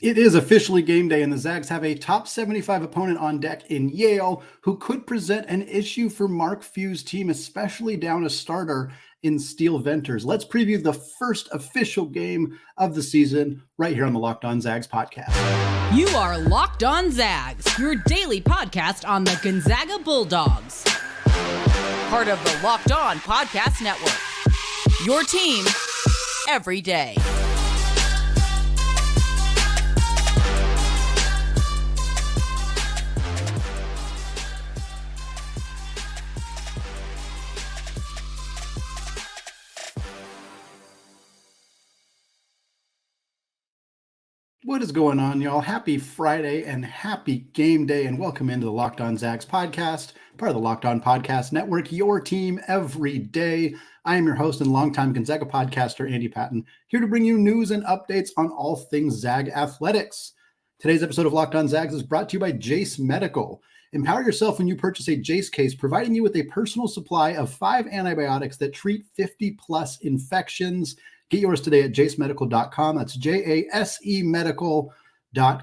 It is officially game day, and the Zags have a top 75 opponent on deck in Yale, who could present an issue for Mark Few's team, especially down a starter in Steele Venters. Let's preview the first official game of the season right here on the Locked On Zags podcast. You are Locked On Zags, your daily podcast on the Gonzaga Bulldogs. Part of the Locked On Podcast Network. Your team every day. What is going on, y'all? Happy Friday and happy game day, and welcome into the Locked On Zags podcast, part of the Locked On Podcast Network, your team every day. I am your host and longtime Gonzaga podcaster, Andy Patton, here to bring you news and updates on all things Zag athletics. Today's episode of Locked On Zags is brought to you by Jace Medical. Empower yourself when you purchase a Jace case, providing you with a personal supply of 5 antibiotics that treat 50-plus infections. Get yours today at jasemedical.com. That's JASE medical.com.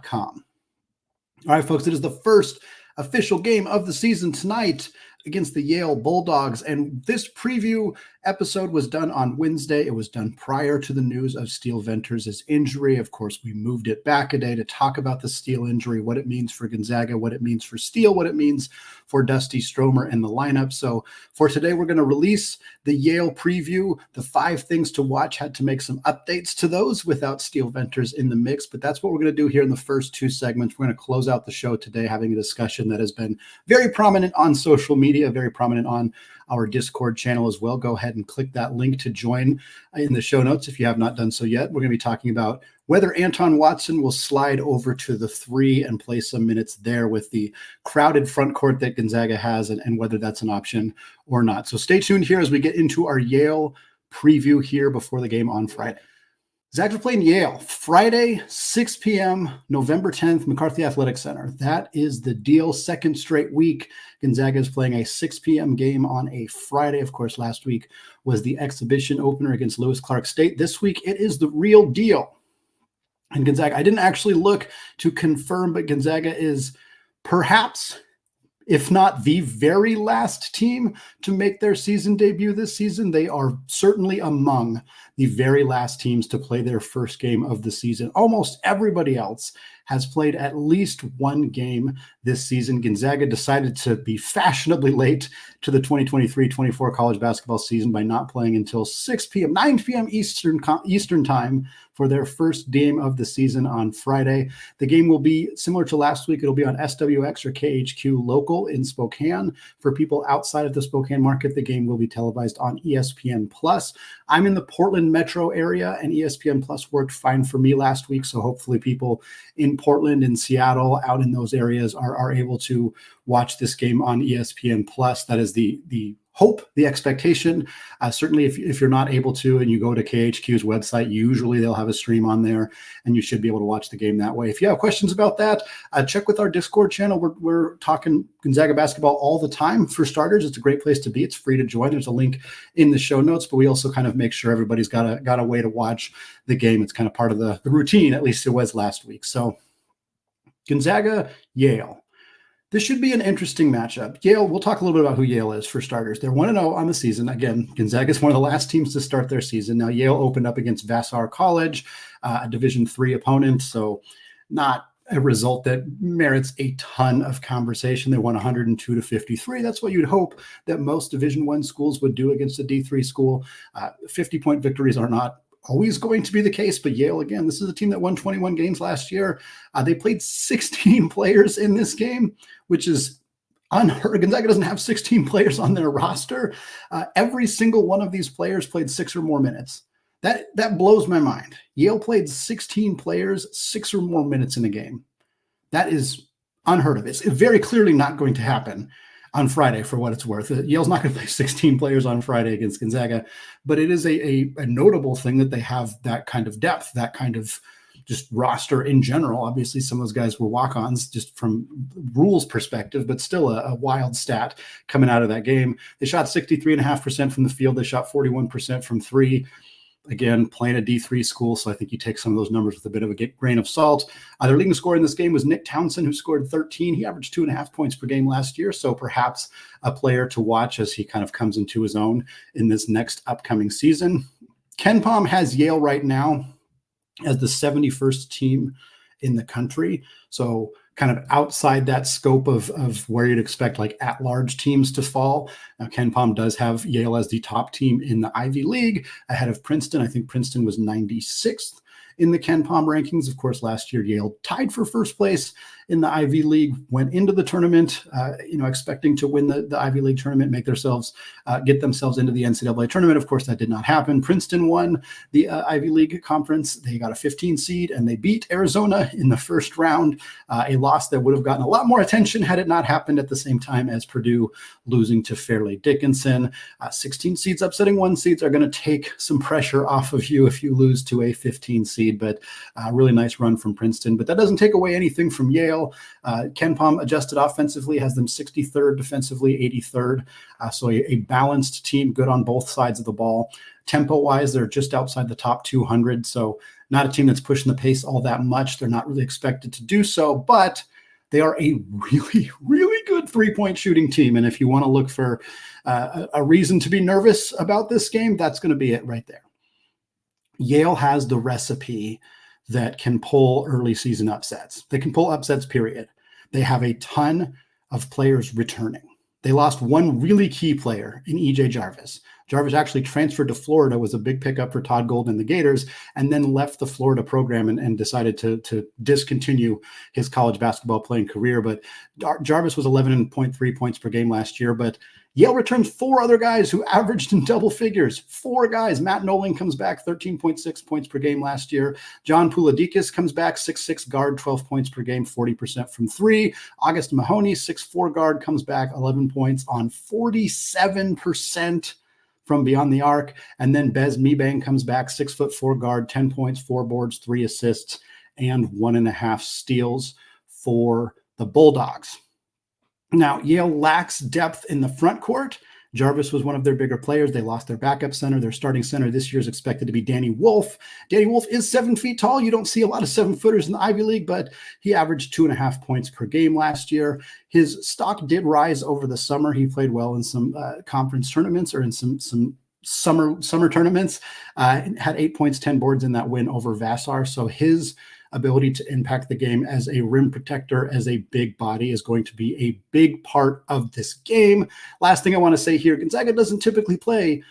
All right, folks, it is the first official game of the season tonight against the Yale Bulldogs. And this preview episode was done on Wednesday. It was done prior to the news of Steele Venters' injury. Of course, we moved it back a day to talk about the Steele injury, what it means for Gonzaga, what it means for Steele, what it means for Dusty Stromer in the lineup. So for today, we're going to release the Yale preview. The 5 things to watch. Had to make some updates to those without Steele Venters in the mix, but that's what we're going to do here in the first 2 segments. We're going to close out the show today having a discussion that has been very prominent on social media, very prominent on our Discord channel as well. Go ahead and click that link to join in the show notes if you have not done so yet. We're going to be talking about whether Anton Watson will slide over to the 3 and play some minutes there with the crowded front court that Gonzaga has, and whether that's an option or not. So stay tuned here as we get into our Yale preview here before the game on Friday. Zags are playing Yale Friday, 6 p.m., November 10th, McCarthy Athletic Center. That is the deal. Second straight week, Gonzaga is playing a 6 p.m. game on a Friday. Of course, last week was the exhibition opener against Lewis Clark State. This week, it is the real deal. And Gonzaga, I didn't actually look to confirm, but Gonzaga is perhaps, if not the very last team to make their season debut this season. They are certainly among the very last teams to play their first game of the season. Almost everybody else has played at least one game this season. Gonzaga decided to be fashionably late to the 2023-24 college basketball season by not playing until 6 p.m., 9 p.m. Eastern time for their first game of the season on Friday. The game will be similar to last week. It'll be on SWX or KHQ local in Spokane. For people outside of the Spokane market, the game will be televised on ESPN+. I'm in the Portland metro area, and ESPN+ worked fine for me last week, so hopefully people in Portland and Seattle, out in those areas, are able to watch this game on ESPN+. That is the hope, the expectation. Certainly, if you're not able to and you go to KHQ's website, usually they'll have a stream on there, and you should be able to watch the game that way. If you have questions about that, check with our Discord channel. We're talking Gonzaga basketball all the time. For starters, it's a great place to be. It's free to join. There's a link in the show notes, but we also kind of make sure everybody's got a way to watch the game. It's kind of part of the routine, at least it was last week. So Gonzaga, Yale. This should be an interesting matchup. Yale, we'll talk a little bit about who Yale is for starters. They're 1-0 on the season. Again, Gonzaga is one of the last teams to start their season. Now, Yale opened up against Vassar College, a Division III opponent, so not a result that merits a ton of conversation. They won 102-53. That's what you'd hope that most Division I schools would do against a D3 school. 50-point victories are not always going to be the case, but Yale, again, this is a team that won 21 games last year. They played 16 players in this game, which is unheard. Gonzaga doesn't have 16 players on their roster. Every single one of these players played 6 or more minutes. That blows my mind. Yale played 16 players, 6 or more minutes in a game. That is unheard of. It's very clearly not going to happen on Friday, for what it's worth. Yale's not going to play 16 players on Friday against Gonzaga, but it is a notable thing that they have that kind of depth, that kind of just roster in general. Obviously, some of those guys were walk-ons just from rules perspective, but still a wild stat coming out of that game. They shot 63.5% from the field. They shot 41% from 3. again, playing a D3 school, so I think you take some of those numbers with a bit of a grain of salt. Their leading scorer in this game was Nick Townsend, who scored 13. He averaged 2.5 points per game last year, so perhaps a player to watch as he kind of comes into his own in this next upcoming season. KenPom has Yale right now as the 71st team in the country, so kind of outside that scope of where you'd expect like at-large teams to fall. Now, KenPom does have Yale as the top team in the Ivy League, ahead of Princeton. I think Princeton was 96th in the KenPom rankings. Of course, last year, Yale tied for first place in the Ivy League, went into the tournament, expecting to win the Ivy League tournament, get themselves into the NCAA tournament. Of course, that did not happen. Princeton won the Ivy League conference. They got a 15 seed and they beat Arizona in the first round, a loss that would have gotten a lot more attention had it not happened at the same time as Purdue losing to Fairleigh Dickinson. 16 seeds upsetting 1 seeds are going to take some pressure off of you if you lose to a 15 seed, but really nice run from Princeton. But that doesn't take away anything from Yale. KenPom adjusted offensively, has them 63rd, defensively 83rd. So a balanced team, good on both sides of the ball. Tempo-wise, they're just outside the top 200, so not a team that's pushing the pace all that much. They're not really expected to do so, but they are a really, really good three-point shooting team. And if you want to look for a reason to be nervous about this game, that's going to be it right there. Yale has the recipe that can pull early season upsets. They can pull upsets, period. They have a ton of players returning. They lost one really key player in E.J. Jarvis. Jarvis actually transferred to Florida, was a big pickup for Todd Golden and the Gators, and then left the Florida program and decided to discontinue his college basketball playing career. But Jarvis was 11.3 points per game last year, but Yale returns 4 other guys who averaged in double figures. 4 guys. Matt Nolan comes back, 13.6 points per game last year. John Pouladikis comes back, 6'6" guard, 12 points per game, 40% from 3. August Mahoney, 6'4" guard, comes back, 11 points on 47% from beyond the arc. And then Bez Mebang comes back, 6'4" guard, 10 points, 4 boards, 3 assists, and 1.5 steals for the Bulldogs. Now, Yale lacks depth in the front court. Jarvis was one of their bigger players. They lost their backup center. Their starting center this year is expected to be Danny Wolf. Danny Wolf is 7 feet tall. You don't see a lot of 7-footers in the Ivy League, but he averaged 2.5 points per game last year. His stock did rise over the summer. He played well in some conference tournaments or in some summer tournaments. Had 8 points, 10 boards in that win over Vassar. So his ability to impact the game as a rim protector, as a big body, is going to be a big part of this game. Last thing I want to say here, Gonzaga doesn't typically play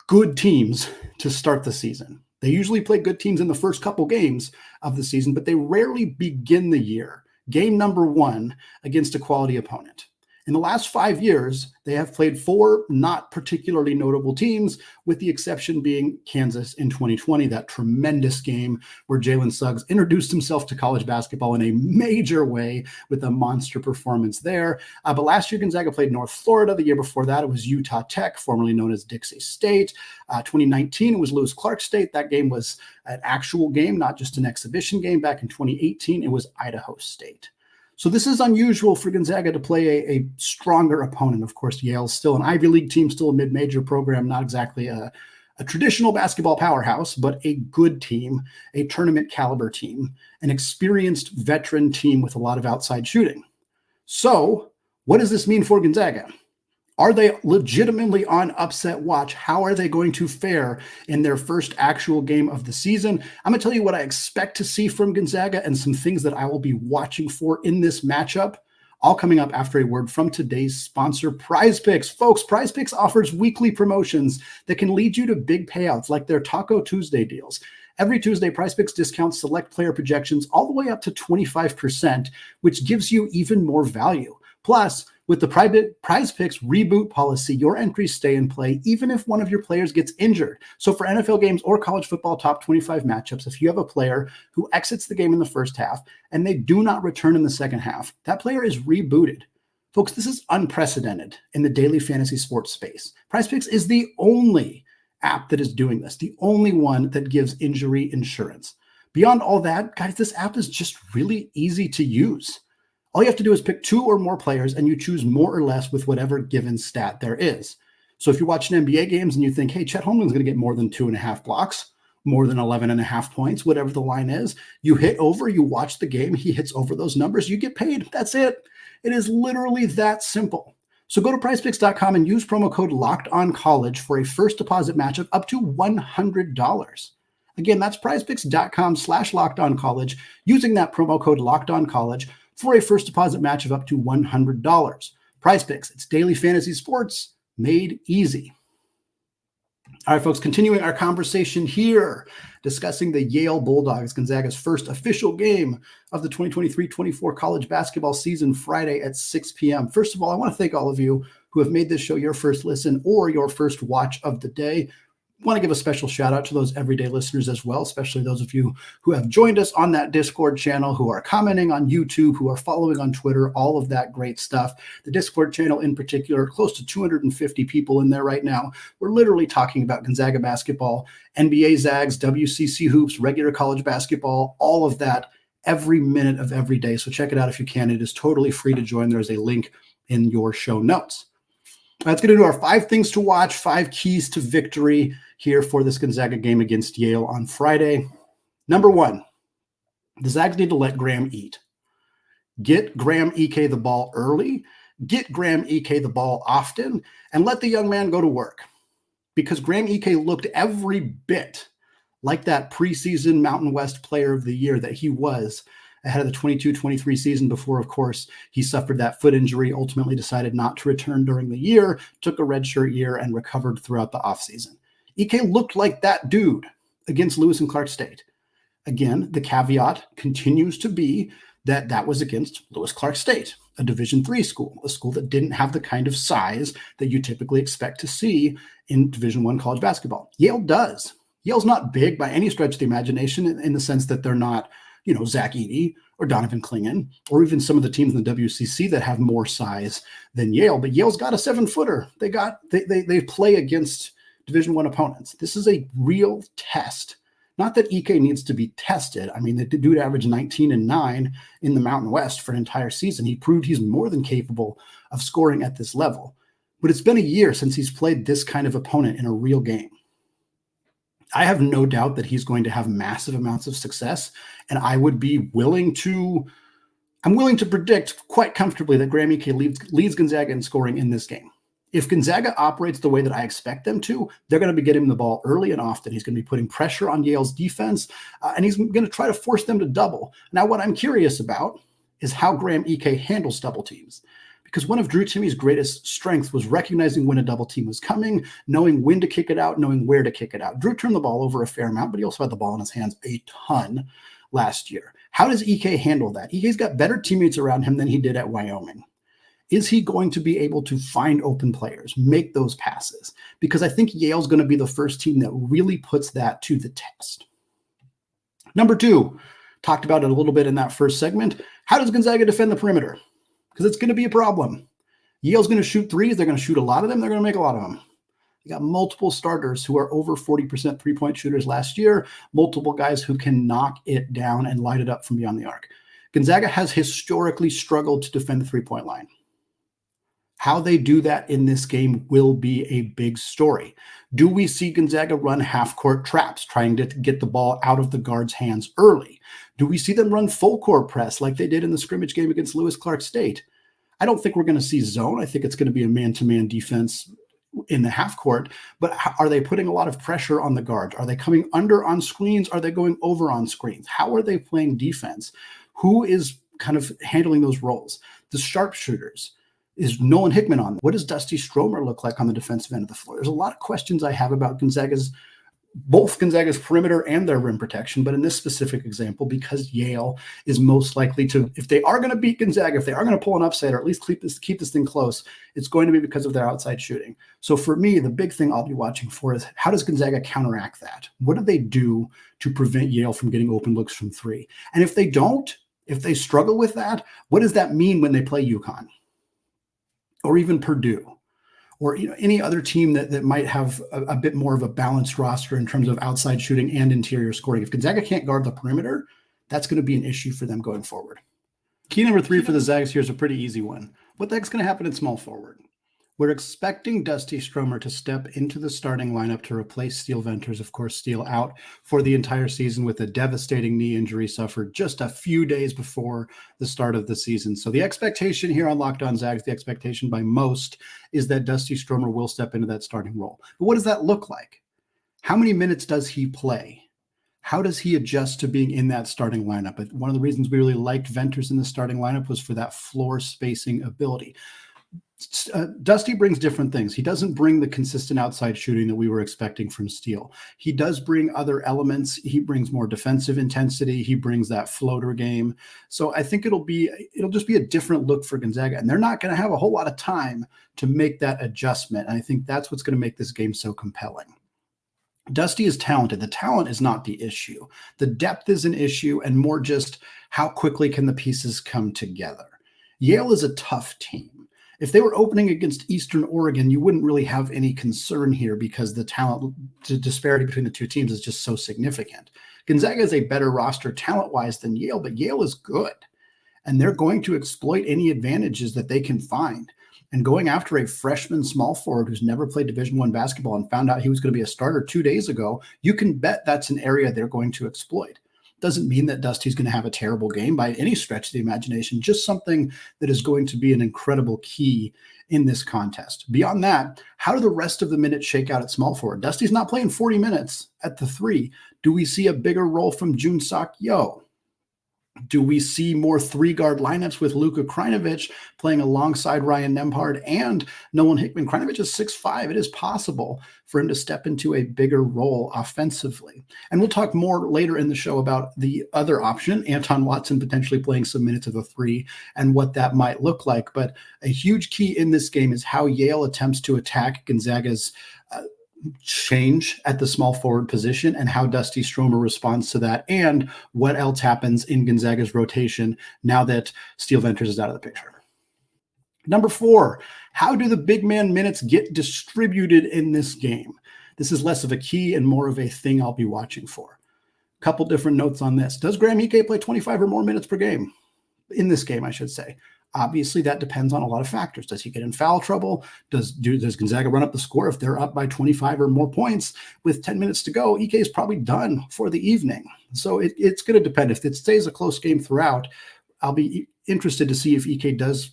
good teams to start the season. They usually play good teams in the first couple games of the season, but they rarely begin the year, game number 1, against a quality opponent. In the last 5 years, they have played 4 not particularly notable teams, with the exception being Kansas in 2020, that tremendous game where Jalen Suggs introduced himself to college basketball in a major way with a monster performance there. But last year, Gonzaga played North Florida. The year before that, it was Utah Tech, formerly known as Dixie State. 2019, it was Lewis Clark State. That game was an actual game, not just an exhibition game. Back in 2018, it was Idaho State. So this is unusual for Gonzaga to play a stronger opponent. Of course, Yale's still an Ivy League team, still a mid-major program, not exactly a traditional basketball powerhouse, but a good team, a tournament caliber team, an experienced veteran team with a lot of outside shooting. So what does this mean for Gonzaga? Are they legitimately on upset watch? How are they going to fare in their first actual game of the season? I'm going to tell you what I expect to see from Gonzaga and some things that I will be watching for in this matchup, all coming up after a word from today's sponsor, Prize Picks. Folks, Prize Picks offers weekly promotions that can lead you to big payouts like their Taco Tuesday deals. Every Tuesday, Prize Picks discounts select player projections all the way up to 25%, which gives you even more value. Plus, with the Prize Picks reboot policy, your entries stay in play even if one of your players gets injured. So for NFL games or college football top 25 matchups, if you have a player who exits the game in the first half and they do not return in the second half, that player is rebooted. Folks, this is unprecedented in the daily fantasy sports space. Prize Picks is the only app that is doing this, the only one that gives injury insurance. Beyond all that, guys, this app is just really easy to use. All you have to do is pick 2 or more players and you choose more or less with whatever given stat there is. So if you're watching NBA games and you think, hey, Chet Holmgren's going to get more than 2.5 blocks, more than 11.5 points, whatever the line is, you hit over, you watch the game, he hits over those numbers, you get paid. That's it. It is literally that simple. So go to prizepicks.com and use promo code LOCKEDONCollege for a first deposit match of up to $100. Again, that's prizepicks.com/LockedOnCollege using that promo code LockedOnCollege for a first deposit match of up to $100. PrizePicks, it's daily fantasy sports made easy. All right, folks, continuing our conversation here, discussing the Yale Bulldogs, Gonzaga's first official game of the 2023-24 college basketball season, Friday at 6 p.m. First of all, I want to thank all of you who have made this show your first listen or your first watch of the day. I want to give a special shout out to those everyday listeners as well, especially those of you who have joined us on that Discord channel, who are commenting on YouTube, who are following on Twitter, all of that great stuff. The Discord channel in particular, close to 250 people in there right now. We're literally talking about Gonzaga basketball, NBA Zags, WCC hoops, regular college basketball, all of that every minute of every day. So check it out if you can. It is totally free to join. There's a link in your show notes. Let's get into our 5 things to watch, 5 keys to victory here for this Gonzaga game against Yale on Friday. Number 1, the Zags need to let Graham eat. Get Graham Ike the ball early, get Graham Ike the ball often, and let the young man go to work. Because Graham Ike looked every bit like that preseason Mountain West Player of the Year that he was ahead of the 22-23 season before, of course, he suffered that foot injury, ultimately decided not to return during the year, took a redshirt year, and recovered throughout the offseason. Ike looked like that dude against Lewis and Clark State. Again, the caveat continues to be that that was against Lewis Clark State, a Division III school, a school that didn't have the kind of size that you typically expect to see in Division I college basketball. Yale does. Yale's not big by any stretch of the imagination in the sense that they're not, Zach Edey or Donovan Clingan, or even some of the teams in the WCC that have more size than Yale. But Yale's got a 7-footer. They play against Division I opponents. This is a real test. Not that Ike needs to be tested. I mean, the dude averaged 19 and 9 in the Mountain West for an entire season. He proved he's more than capable of scoring at this level. But it's been a year since he's played this kind of opponent in a real game. I have no doubt that he's going to have massive amounts of success, and I'm willing to predict quite comfortably that Graham Ike leads Gonzaga in scoring in this game. If Gonzaga operates the way that I expect them to, they're going to be getting him the ball early and often. He's going to be putting pressure on Yale's defense, and he's going to try to force them to double. Now, what I'm curious about is how Graham Ike handles double teams. Because one of Drew Timme's greatest strengths was recognizing when a double team was coming, knowing when to kick it out, knowing where to kick it out. Drew turned the ball over a fair amount, but he also had the ball in his hands a ton last year. How does Ike handle that? Ike's got better teammates around him than he did at Wyoming. Is he going to be able to find open players, make those passes? Because I think Yale's going to be the first team that really puts that to the test. Number 2, talked about it a little bit in that first segment. How does Gonzaga defend the perimeter? Because it's going to be a problem. Yale's going to shoot threes. They're going to shoot a lot of them. They're going to make a lot of them. You got multiple starters who are over 40% three-point shooters last year, multiple guys who can knock it down and light it up from beyond the arc. Gonzaga has historically struggled to defend the three-point line. How they do that in this game will be a big story. Do we see Gonzaga run half-court traps, trying to get the ball out of the guard's hands early? Do we see them run full-court press like they did in the scrimmage game against Lewis Clark State? I don't think we're going to see zone. I think it's going to be a man-to-man defense in the half-court. But are they putting a lot of pressure on the guards? Are they coming under on screens? Are they going over on screens? How are they playing defense? Who is kind of handling those roles? The sharpshooters. Is Nolan Hickman on? What does Dusty Stromer look like on the defensive end of the floor? There's a lot of questions I have about both Gonzaga's perimeter and their rim protection, but in this specific example, because Yale is most likely to, if they are going to beat Gonzaga, if they are going to pull an upset or at least keep this thing close, it's going to be because of their outside shooting. So for me, the big thing I'll be watching for is how does Gonzaga counteract that? What do they do to prevent Yale from getting open looks from three? And if they struggle with that, what does that mean when they play UConn? Or even Purdue, or any other team that might have a bit more of a balanced roster in terms of outside shooting and interior scoring. If Gonzaga can't guard the perimeter, that's going to be an issue for them going forward. Key number 3 for the Zags here is a pretty easy one. What the heck's going to happen in small forward? We're expecting Dusty Stromer to step into the starting lineup to replace Steele Venters. Of course, Steele out for the entire season with a devastating knee injury suffered just a few days before the start of the season. So the expectation here on Locked On Zags, the expectation by most, is that Dusty Stromer will step into that starting role. But what does that look like? How many minutes does he play? How does he adjust to being in that starting lineup? One of the reasons we really liked Venters in the starting lineup was for that floor spacing ability. Dusty brings different things. He doesn't bring the consistent outside shooting that we were expecting from Steele. He does bring other elements. He brings more defensive intensity. He brings that floater game. So I think it'll just be a different look for Gonzaga, and they're not going to have a whole lot of time to make that adjustment. And I think that's what's going to make this game so compelling. Dusty is talented. The talent is not the issue. The depth is an issue, and more just how quickly can the pieces come together. Yale is a tough team. If they were opening against Eastern Oregon, you wouldn't really have any concern here because the talent disparity between the two teams is just so significant. Gonzaga is a better roster talent-wise than Yale, but Yale is good, and they're going to exploit any advantages that they can find. And going after a freshman small forward who's never played Division I basketball and found out he was going to be a starter 2 days ago, you can bet that's an area they're going to exploit. Doesn't mean that Dusty's going to have a terrible game by any stretch of the imagination, just something that is going to be an incredible key in this contest. Beyond that, how do the rest of the minutes shake out at small forward? Dusty's not playing 40 minutes at the 3. Do we see a bigger role from Junseok Yo? Do we see more 3-guard lineups with Luka Krajnovic playing alongside Ryan Nembhard and Nolan Hickman? Krajnovic is 6'5". It is possible for him to step into a bigger role offensively. And we'll talk more later in the show about the other option, Anton Watson potentially playing some minutes of the 3 and what that might look like. But a huge key in this game is how Yale attempts to attack Gonzaga's change at the small forward position and how Dusty Stromer responds to that, and what else happens in Gonzaga's rotation now that Steele Venters is out of the picture. Number 4, how do the big man minutes get distributed in this game? This is less of a key and more of a thing I'll be watching for. Couple different notes on this. Does Graham Ike play 25 or more minutes per game? In this game, I should say. Obviously, that depends on a lot of factors. Does he get in foul trouble? Does Gonzaga run up the score? If they're up by 25 or more points with 10 minutes to go, Ike is probably done for the evening. So it's going to depend. If it stays a close game throughout, I'll be interested to see if Ike does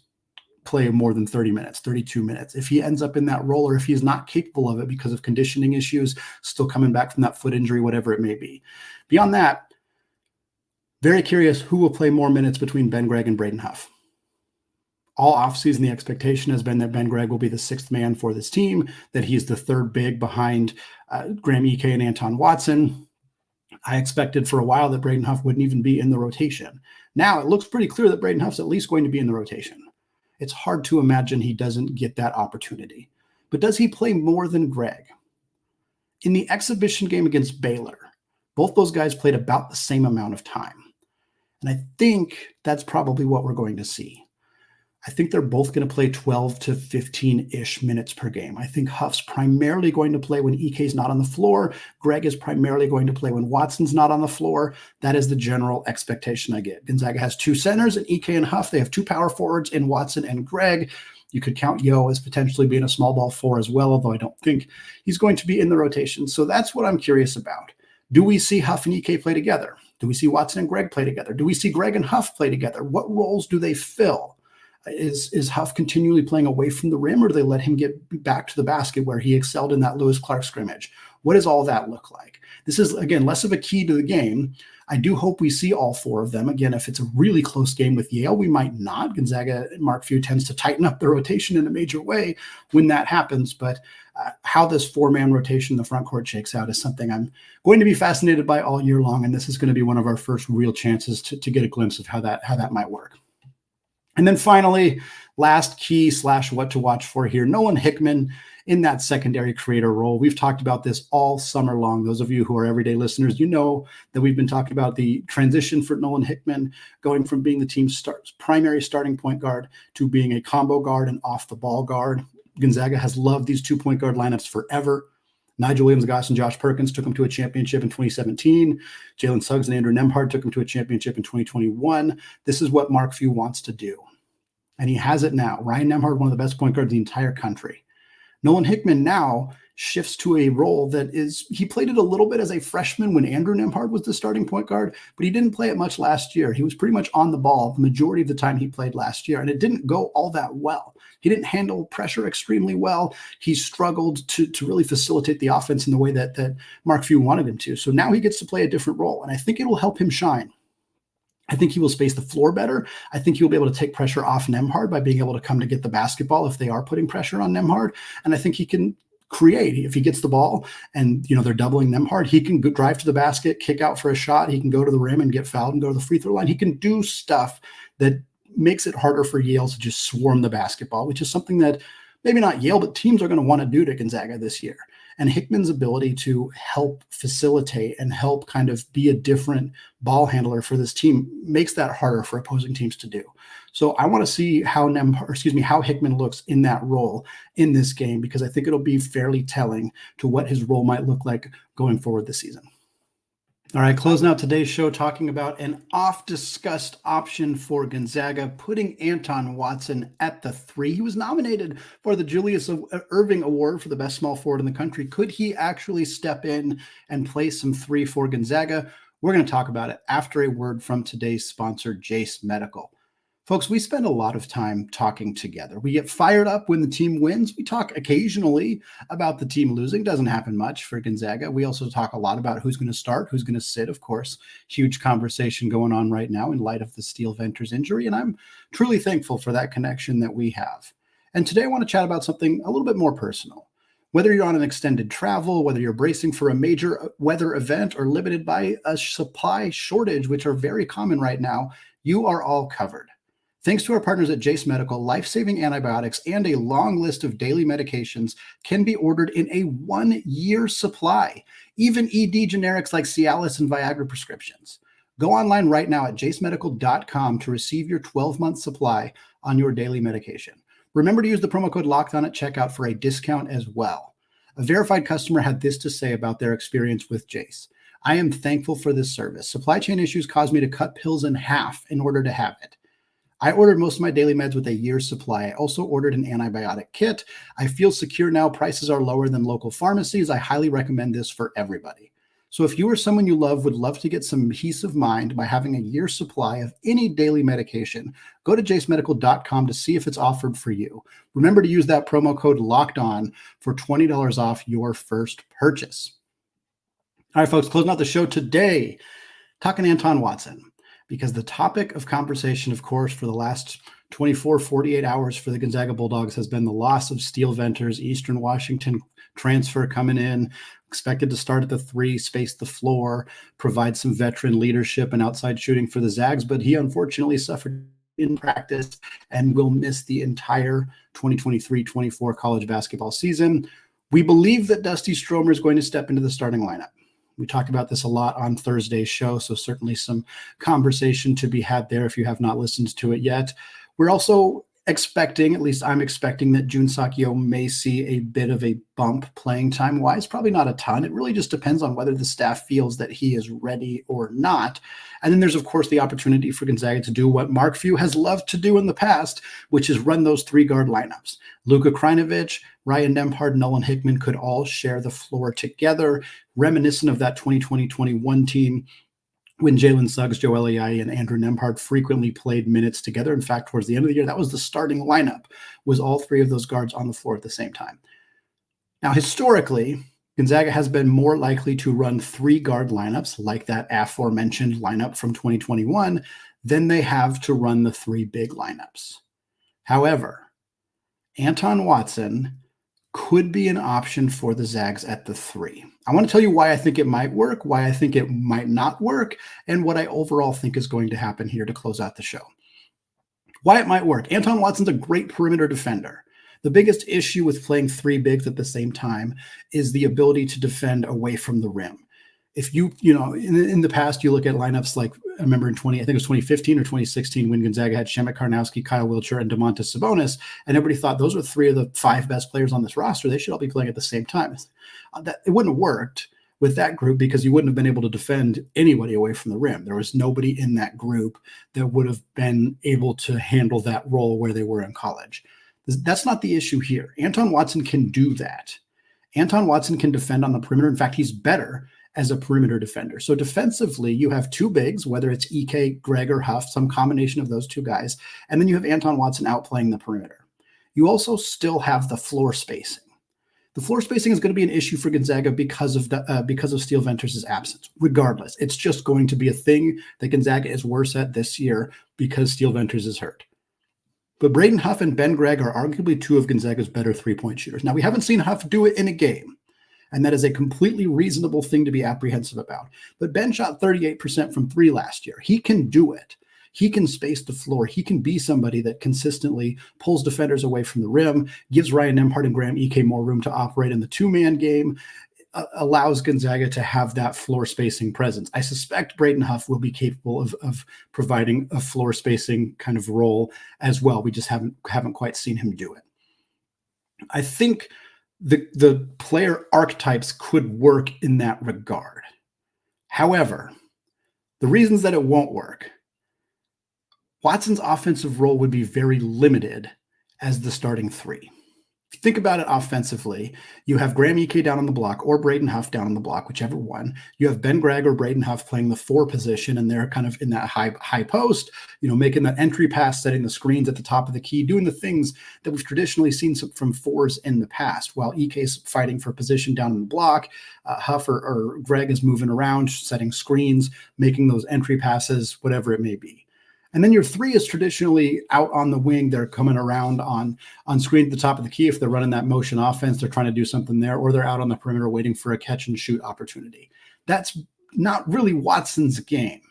play more than 30 minutes, 32 minutes. If he ends up in that role, or if he's not capable of it because of conditioning issues, still coming back from that foot injury, whatever it may be. Beyond that, very curious who will play more minutes between Ben Gregg and Braden Huff. All offseason, the expectation has been that Ben Gregg will be the 6th man for this team, that he's the 3rd big behind Graham Ike and Anton Watson. I expected for a while that Braden Huff wouldn't even be in the rotation. Now it looks pretty clear that Braden Huff's at least going to be in the rotation. It's hard to imagine he doesn't get that opportunity. But does he play more than Gregg? In the exhibition game against Baylor, both those guys played about the same amount of time. And I think that's probably what we're going to see. I think they're both going to play 12 to 15-ish minutes per game. I think Huff's primarily going to play when Ike's not on the floor. Gregg is primarily going to play when Watson's not on the floor. That is the general expectation I get. Gonzaga has 2 centers in Ike and Huff. They have 2 power forwards in Watson and Gregg. You could count Yo as potentially being a small ball 4 as well, although I don't think he's going to be in the rotation. So that's what I'm curious about. Do we see Huff and Ike play together? Do we see Watson and Gregg play together? Do we see Gregg and Huff play together? What roles do they fill? Is Huff continually playing away from the rim, or do they let him get back to the basket where he excelled in that Lewis Clark scrimmage? What does all that look like? This is, again, less of a key to the game. I do hope we see all 4 of them. Again, if it's a really close game with Yale, we might not. Gonzaga, Mark Few tends to tighten up the rotation in a major way when that happens. But how this 4-man rotation in the front court shakes out is something I'm going to be fascinated by all year long. And this is going to be one of our first real chances to get a glimpse of how that might work. And then finally, last key / what to watch for here, Nolan Hickman in that secondary creator role. We've talked about this all summer long. Those of you who are everyday listeners, you know that we've been talking about the transition for Nolan Hickman going from being the team's primary starting point guard to being a combo guard and off the ball guard. Gonzaga has loved these 2 point guard lineups forever. Nigel Williams-Goss and Josh Perkins took him to a championship in 2017. Jalen Suggs and Andrew Nembhard took him to a championship in 2021. This is what Mark Few wants to do. And he has it now. Ryan Nembhard, one of the best point guards in the entire country. Nolan Hickman now shifts to a role that he played it a little bit as a freshman when Andrew Nembhard was the starting point guard, but he didn't play it much last year. He was pretty much on the ball the majority of the time he played last year, and it didn't go all that well. He didn't handle pressure extremely well. He struggled to really facilitate the offense in the way that Mark Few wanted him to. So now he gets to play a different role, and I think it will help him shine. I think he will space the floor better. I think he'll be able to take pressure off Nembhard by being able to come to get the basketball if they are putting pressure on Nembhard. And I think he can create. If he gets the ball and they're doubling Nembhard, he can drive to the basket, kick out for a shot. He can go to the rim and get fouled and go to the free throw line. He can do stuff that makes it harder for Yale to just swarm the basketball, which is something that maybe not Yale, but teams are going to want to do to Gonzaga this year. And Hickman's ability to help facilitate and help kind of be a different ball handler for this team makes that harder for opposing teams to do. So I want to see how Hickman looks in that role in this game, because I think it'll be fairly telling to what his role might look like going forward this season. All right, closing out today's show talking about an oft-discussed option for Gonzaga, putting Anton Watson at the 3. He was nominated for the Julius Erving Award for the best small forward in the country. Could he actually step in and play some 3 for Gonzaga? We're going to talk about it after a word from today's sponsor, Jase Medical. Folks, we spend a lot of time talking together. We get fired up when the team wins. We talk occasionally about the team losing. Doesn't happen much for Gonzaga. We also talk a lot about who's going to start, who's going to sit, of course. Huge conversation going on right now in light of the Steele Venters injury, and I'm truly thankful for that connection that we have. And today I want to chat about something a little bit more personal. Whether you're on an extended travel, whether you're bracing for a major weather event, or limited by a supply shortage, which are very common right now, you are all covered. Thanks to our partners at Jase Medical, life-saving antibiotics and a long list of daily medications can be ordered in a 1-year supply, even ED generics like Cialis and Viagra prescriptions. Go online right now at jasemedical.com to receive your 12-month supply on your daily medication. Remember to use the promo code LOCKEDON at checkout for a discount as well. A verified customer had this to say about their experience with Jase. I am thankful for this service. Supply chain issues caused me to cut pills in half in order to have it. I ordered most of my daily meds with a year's supply. I also ordered an antibiotic kit. I feel secure now. Prices are lower than local pharmacies. I highly recommend this for everybody. So if you or someone you love would love to get some peace of mind by having a year's supply of any daily medication, go to jasemedical.com to see if it's offered for you. Remember to use that promo code LOCKEDON for $20 off your first purchase. All right, folks, closing out the show today, talking Anton Watson. Because the topic of conversation, of course, for the last 24, 48 hours for the Gonzaga Bulldogs has been the loss of Steele Venters, Eastern Washington transfer coming in, expected to start at the 3, space the floor, provide some veteran leadership and outside shooting for the Zags, but he unfortunately suffered in practice and will miss the entire 2023-24 college basketball season. We believe that Dusty Stromer is going to step into the starting lineup. We talked about this a lot on Thursday's show, so certainly some conversation to be had there if you have not listened to it yet. We're also expecting, at least I'm expecting, that Jun Sakyo may see a bit of a bump playing time-wise. Probably not a ton. It really just depends on whether the staff feels that he is ready or not. And then there's, of course, the opportunity for Gonzaga to do what Mark Few has loved to do in the past, which is run those 3-guard lineups. Luka Krajnovic, Ryan Nembhard, Nolan Hickman could all share the floor together, reminiscent of that 2020-21 team when Jalen Suggs, Joel Ayayi, and Andrew Nembhard frequently played minutes together. In fact, towards the end of the year, that was the starting lineup, was all 3 of those guards on the floor at the same time. Now, historically, Gonzaga has been more likely to run 3-guard lineups, like that aforementioned lineup from 2021, than they have to run the 3 big lineups. However, Anton Watson could be an option for the Zags at the 3. I want to tell you why I think it might work, why I think it might not work, and what I overall think is going to happen here to close out the show. Why it might work. Anton Watson's a great perimeter defender. The biggest issue with playing 3 bigs at the same time is the ability to defend away from the rim. If in the past, you look at lineups like, I remember I think it was 2015 or 2016 when Gonzaga had Shemek Karnowski, Kyle Wiltshire, and Domantas Sabonis, and everybody thought those were 3 of the 5 best players on this roster. They should all be playing at the same time. It wouldn't have worked with that group because you wouldn't have been able to defend anybody away from the rim. There was nobody in that group that would have been able to handle that role where they were in college. That's not the issue here. Anton Watson can do that. Anton Watson can defend on the perimeter. In fact, he's better as a perimeter defender. So defensively, you have two bigs, whether it's Ike, Greg, or Huff, some combination of those two guys. And then you have Anton Watson outplaying the perimeter. You also still have the floor spacing. The floor spacing is going to be an issue for Gonzaga because of Steele Venters' absence. Regardless, it's just going to be a thing that Gonzaga is worse at this year because Steele Venters is hurt. But Braden Huff and Ben Gregg are arguably two of Gonzaga's better three-point shooters. Now, we haven't seen Huff do it in a game, and that is a completely reasonable thing to be apprehensive about. But Ben shot 38% from three last year. He can do it. He can space the floor. He can be somebody that consistently pulls defenders away from the rim, gives Ryan Nembhard and Graham Ike more room to operate in the two-man game, allows Gonzaga to have that floor spacing presence. I suspect Braden Huff will be capable of providing a floor spacing kind of role as well. We just haven't quite seen him do it. I think the player archetypes could work in that regard. However, the reasons that it won't work, Watson's offensive role would be very limited as the starting three. If you think about it offensively, you have Graham Ike down on the block or Braden Huff down on the block, whichever one. You have Ben Gregg or Braden Huff playing the four position, and they're kind of in that high post, making that entry pass, setting the screens at the top of the key, doing the things that we've traditionally seen from fours in the past. While Ike's fighting for position down on the block, Huff or Gregg is moving around, setting screens, making those entry passes, whatever it may be. And then your three is traditionally out on the wing. They're coming around on screen at the top of the key. If they're running that motion offense, they're trying to do something there, or they're out on the perimeter waiting for a catch and shoot opportunity. That's not really Watson's game.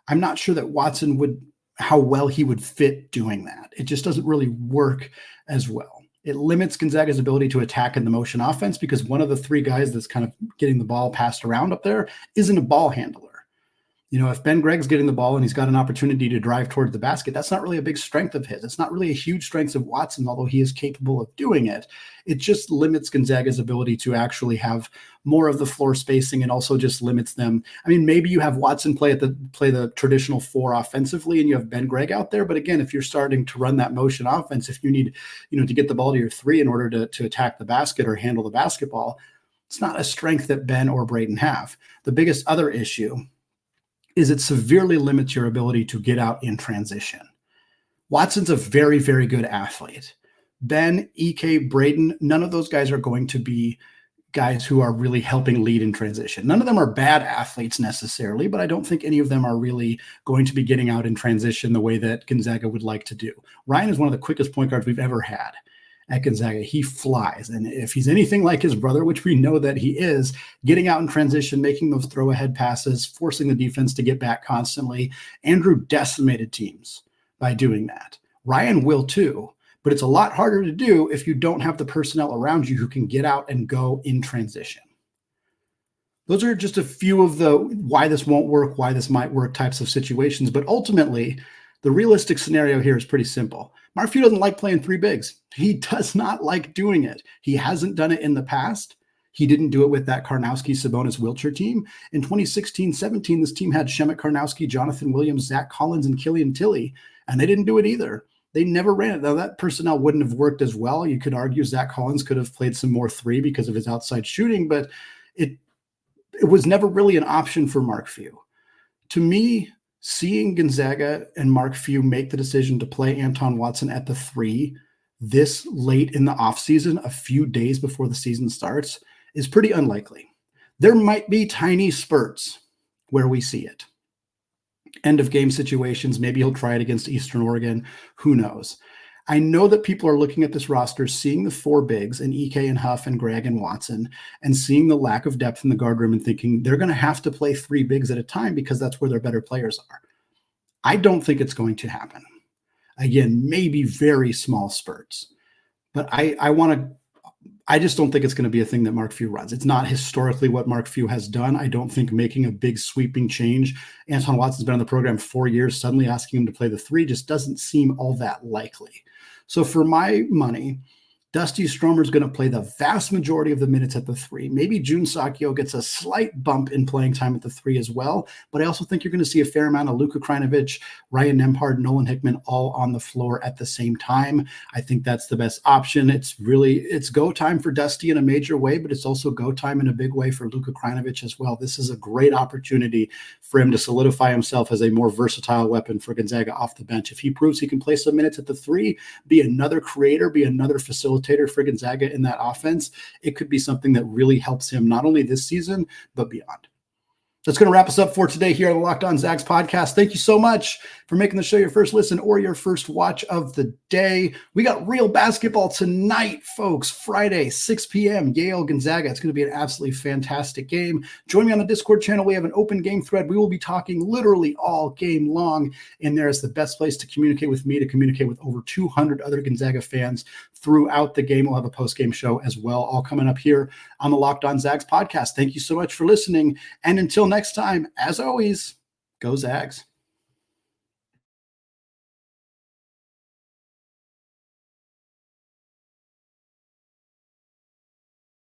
I'm not sure that how well he would fit doing that. It just doesn't really work as well. It limits Gonzaga's ability to attack in the motion offense because one of the three guys that's kind of getting the ball passed around up there isn't a ball handler. If Ben Gregg's getting the ball and he's got an opportunity to drive towards the basket, that's not really a big strength of his. It's not really a huge strength of Watson, although he is capable of doing it. It just limits Gonzaga's ability to actually have more of the floor spacing and also just limits them. I mean, maybe you have Watson play the traditional four offensively and you have Ben Gregg out there. But again, if you're starting to run that motion offense, if you need, to get the ball to your three in order to attack the basket or handle the basketball, it's not a strength that Ben or Braden have. The biggest other issue is it severely limits your ability to get out in transition. Watson's a very, very good athlete. Ben, Ike, Braden, none of those guys are going to be guys who are really helping lead in transition. None of them are bad athletes necessarily, but I don't think any of them are really going to be getting out in transition the way that Gonzaga would like to do. Ryan is one of the quickest point guards we've ever had at Gonzaga. He flies. And if he's anything like his brother, which we know that he is, getting out in transition, making those throw ahead passes, forcing the defense to get back constantly, Andrew decimated teams by doing that. Ryan will too, but it's a lot harder to do if you don't have the personnel around you who can get out and go in transition. Those are just a few of the why this won't work, why this might work types of situations. But ultimately, the realistic scenario here is pretty simple. Mark Few doesn't like playing three bigs. He does not like doing it. He hasn't done it in the past. He didn't do it with that Karnowski, Sabonis, Wiltshire team. In 2016-17, this team had Shemet Karnowski, Jonathan Williams, Zach Collins, and Killian Tilly, and they didn't do it either. They never ran it. Now, that personnel wouldn't have worked as well. You could argue Zach Collins could have played some more three because of his outside shooting, but it was never really an option for Mark Few. To me, seeing Gonzaga and Mark Few make the decision to play Anton Watson at the three this late in the offseason, a few days before the season starts, is pretty unlikely. There might be tiny spurts where we see it. End of game situations. Maybe he'll try it against Eastern Oregon. Who knows? I know that people are looking at this roster, seeing the four bigs and Ike and Huff and Gregg and Watson, and seeing the lack of depth in the guard room and thinking they're going to have to play three bigs at a time because that's where their better players are. I don't think it's going to happen. Again, maybe very small spurts, but I just don't think it's going to be a thing that Mark Few runs. It's not historically what Mark Few has done. I don't think making a big sweeping change. Anton Watson's been on the program 4 years. Suddenly asking him to play the three just doesn't seem all that likely. So for my money, Dusty Stromer is going to play the vast majority of the minutes at the 3. Maybe Jun Sakio gets a slight bump in playing time at the 3 as well. But I also think you're going to see a fair amount of Luka Krajnovic, Ryan Nembhard, Nolan Hickman all on the floor at the same time. I think that's the best option. It's go time for Dusty in a major way, but it's also go time in a big way for Luka Krajnovic as well. This is a great opportunity for him to solidify himself as a more versatile weapon for Gonzaga off the bench. If he proves he can play some minutes at the 3, be another creator, be another facilitator for Gonzaga in that offense, it could be something that really helps him not only this season, but beyond. That's going to wrap us up for today here on the Locked On Zags podcast. Thank you so much for making the show your first listen or your first watch of the day. We got real basketball tonight, folks. Friday, 6 p.m., Yale, Gonzaga. It's going to be an absolutely fantastic game. Join me on the Discord channel. We have an open game thread. We will be talking literally all game long, and there is the best place to communicate with me, to communicate with over 200 other Gonzaga fans throughout the game. We'll have a post-game show as well, all coming up here on the Locked On Zags podcast. Thank you so much for listening, and until next time, as always, go Zags.